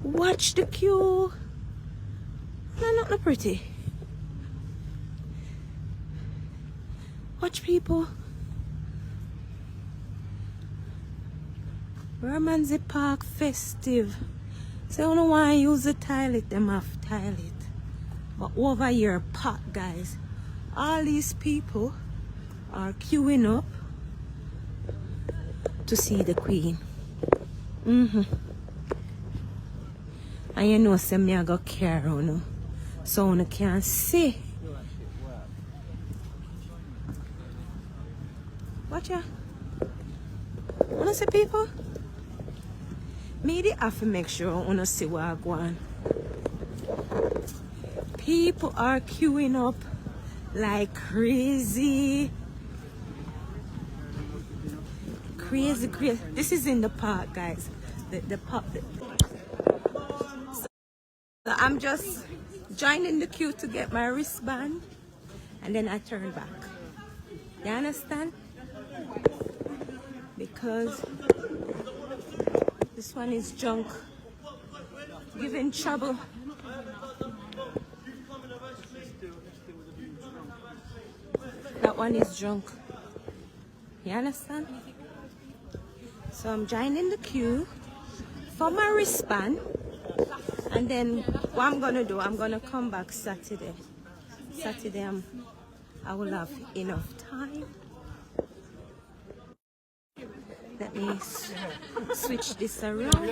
Watch the queue. No, not pretty. Watch people. Bermondsey Park festive. So you don't want to use the toilet, them have toilet. But over here, packed, guys. All these people are queuing up to see the Queen. And you know, say me I got care on, so you can see. Watch ya. Wanna see people? Me they have to make sure I wanna see what I go on. People are queuing up like crazy. Crazy. This is in the park, guys. The park. So I'm just joining the queue to get my wristband, and then I turn back. You understand? Because this one is junk, giving trouble. That one is junk. You understand? So I'm joining the queue for my wristband, and then what I'm gonna do, I'm gonna come back Saturday. I will have enough time. Let me switch this around.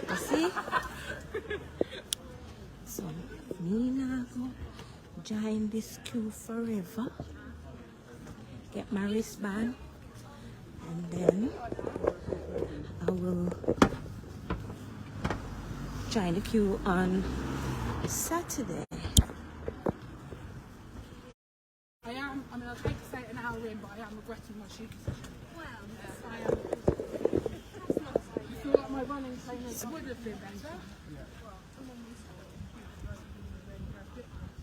You see? So me now go join this queue forever. Get my wristband, and then I will join the queue on Saturday. I mean, I'd hate to say it an hour in, but I am regretting my shoe position. Well, yes, I am. I feel like my running trainers would have been better.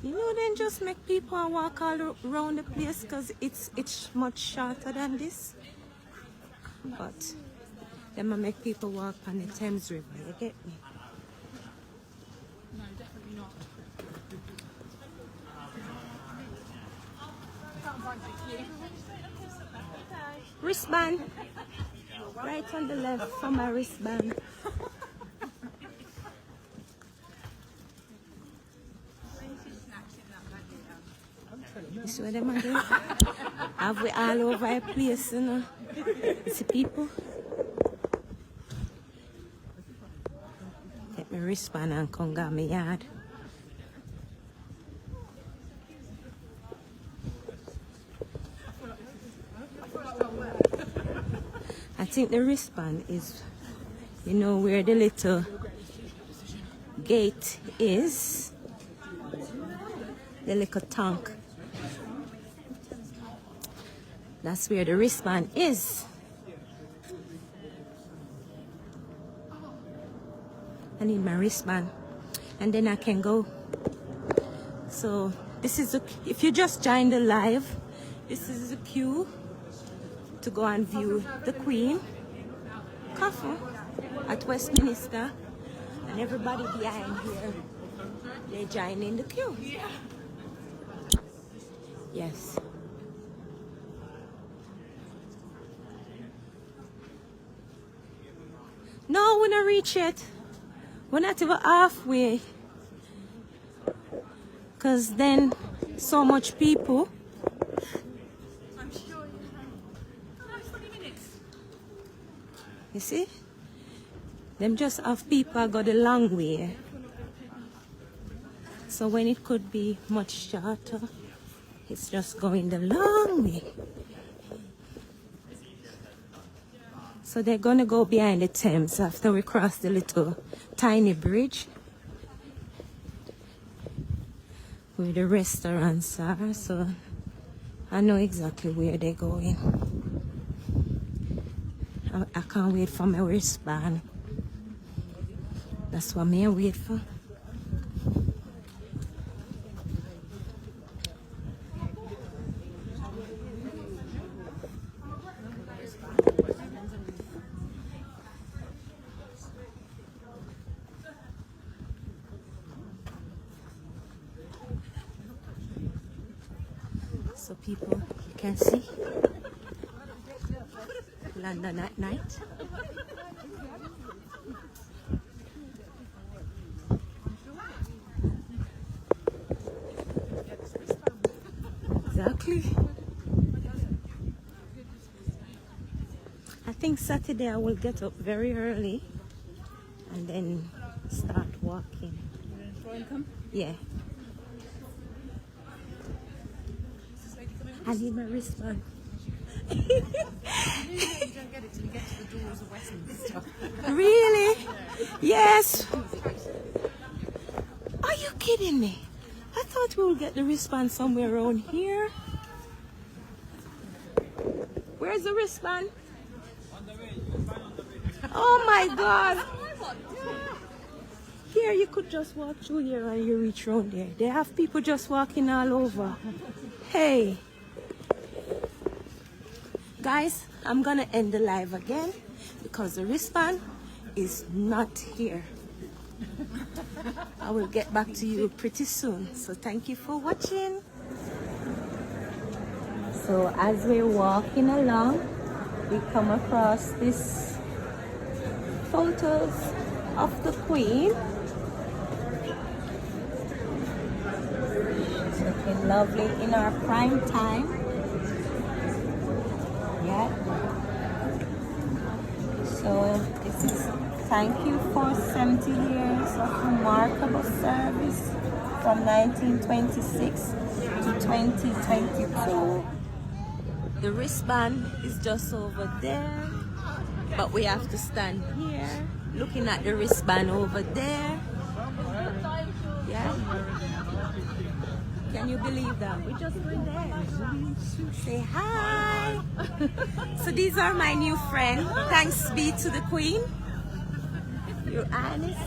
You know, then just make people walk all around the place because it's much shorter than this. But then I make people walk on the Thames River. You get me? No, definitely not. Wristband. Right on the left for my wristband. You see what them are doing? Have we all over a place, you know? You see people? Take my wristband and come get my yard. I think the wristband is, you know, where the little gate is. The little tank. That's where the wristband is. I need my wristband, and then I can go. So this is if you just join the live, this is the queue to go and view the Queen coffin at Westminster, and everybody behind here, they join in the queue. Yes. No, we're not reach yet. We're not even halfway. Because then so much people. I'm sure you have. No, 20 minutes. You see? Them just have people go the long way. So when it could be much shorter, it's just going the long way. So they're gonna go behind the Thames after we cross the little tiny bridge where the restaurants are. So I know exactly where they're going. I can't wait for my wristband. That's what me I wait for. So people, you can see London at night. Exactly. I think Saturday I will get up very early and then start walking. Yeah. I need my wristband. Really? Yes. Are you kidding me? I thought we would get the wristband somewhere around here. Where's the wristband? Oh my God. Here you could just walk through here and you reach around there. They have people just walking all over. Hey. Guys, I'm gonna end the live again because the wristband is not here. I will get back to you pretty soon. So thank you for watching. So as we're walking along, we come across this photos of the Queen. She's looking lovely in our prime time. Yeah. So this is thank you for 70 years of remarkable service from 1926 to 2022. The wristband is just over there, but we have to stand here looking at the wristband over there. Yeah. Can you believe that? We just went there. Say hi. So these are my new friends. Thanks be to the Queen. Your Highness.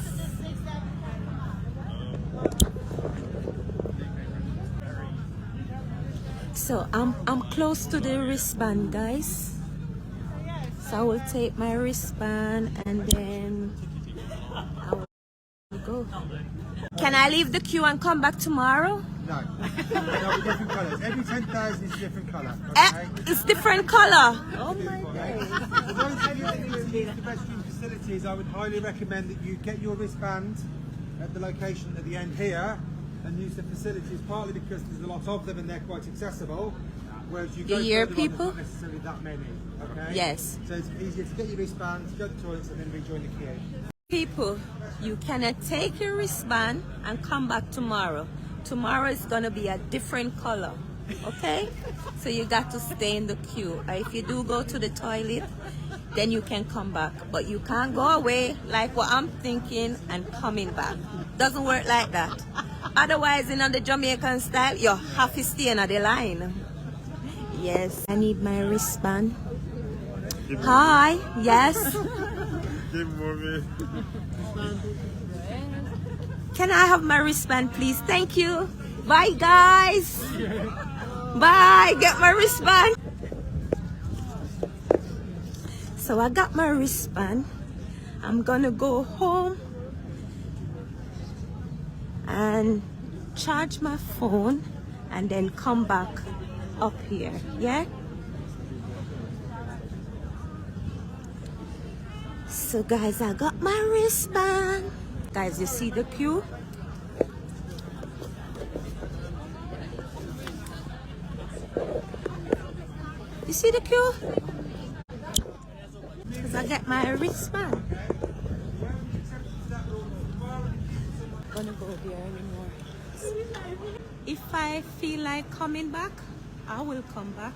So I'm close to the wristband, guys. So I will take my wristband and then I will go. Can I leave the queue and come back tomorrow? No. They'll be different colours. Every 10,000 is a different colour. Okay? It's different color. Oh my God. For those of you that need to use the restroom facilities, I would highly recommend that you get your wristband at the location at the end here and use the facilities, partly because there's a lot of them and they're quite accessible. Whereas you go hear further on, people? there's not necessarily that many. Okay? Yes. So it's easier to get your wristbands, go to the toilets and then rejoin the queue. People, you cannot take your wristband and come back tomorrow. Tomorrow is gonna be a different color, okay? So you got to stay in the queue. Or if you do go to the toilet, then you can come back. But you can't go away like what I'm thinking and coming back. Doesn't work like that. Otherwise, in the Jamaican style, you have to stay in the line. Yes, I need my wristband. Hi, yes. Can I have my wristband, please? Thank you. Bye, guys. Bye. Get my wristband. So I got my wristband. I'm gonna go home and charge my phone and then come back up here. Yeah? So guys, I got my wristband. Guys, you see the queue? You see the queue? Because I got my wristband. I'm gonna go there anymore. If I feel like coming back, I will come back.